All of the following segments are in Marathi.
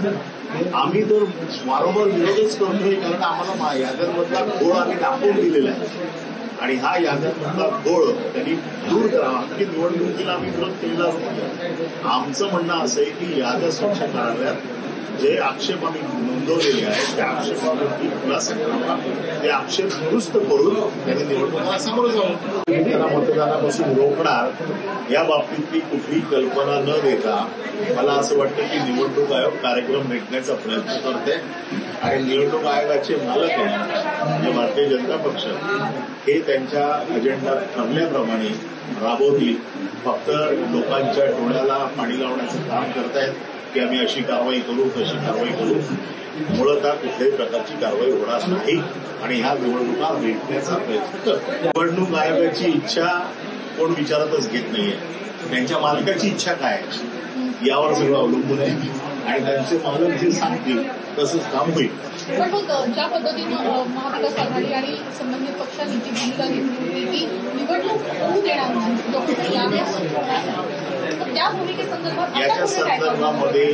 आम्ही तर वारंवार विरोधच करतोय, कारण आम्हाला याद्यांमधला घोळ आम्ही दाखवून दिलेला आहे आणि हा याद्यांमधला घोळ त्यांनी दूर करावा. की निवडणुकीला आम्ही विरोध केलेला असतो. आमचं म्हणणं असं आहे की याद्या स्वच्छ कराव्यात. जे आक्षेप आम्ही नोंदवलेले आहेत त्या आक्षेपावरती खुलासा करावा. ते आक्षेप दुरुस्त करून त्यांनी निवडणुकीला सामोरं जावं. त्यांना मतदानापासून रोखणार या बाबतीतली कुठली कल्पना न देता मला असं वाटतं की निवडणूक आयोग कार्यक्रम रेटण्याचा प्रयत्न करते आणि निवडणूक आयोगाचे मालक आहे म्हणजे भारतीय जनता पक्ष हे त्यांच्या अजेंडा ठरल्याप्रमाणे राबवतील. फक्त लोकांच्या डोळ्याला पाणी लावण्याचं काम करतायत की आम्ही अशी कारवाई करू तशी कारवाई करू. मूळतः कुठल्याही प्रकारची कारवाई होणार नाही आणि ह्या निवडणुका रेटण्याचा प्रयत्न करतो. निवडणूक आयोगाची इच्छा कोण विचारतच घेत नाहीये. त्यांच्या मालकाची इच्छा काय यावर सगळं अवलंबून आहे आणि त्यांचे मालक जे सांगतील तसंच काम होईल. पण मग ज्या पद्धतीनं महाविकास आघाडी आणि संबंधित पक्षांनी जी भूमिका घेतली होती की निवडणूक होऊ देणार नाही, त्या भूमिकेसंदर्भात याच्या संदर्भामध्ये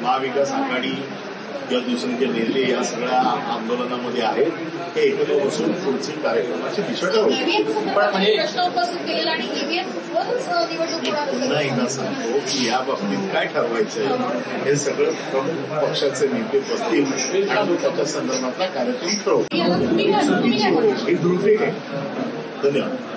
महाविकास आघाडी किंवा दुसरे नेते या सगळ्या आंदोलनामध्ये आहेत. हे एकत्र बसून पुढची कार्यक्रमाची दिशा ठरवू. प्रश्न उपस्थित केलेला आणि ईव्हीएमवरच निवडणूक होणार. पुन्हा एकदा सांगतो की या बाबतीत काय ठरवायचंय हे सगळं प्रमुख पक्षाचे नेते बसतील आणि त्याच्या संदर्भातला कार्यक्रम ठरवू. तुम्ही काय ही दुरुस्ती आहे. धन्यवाद.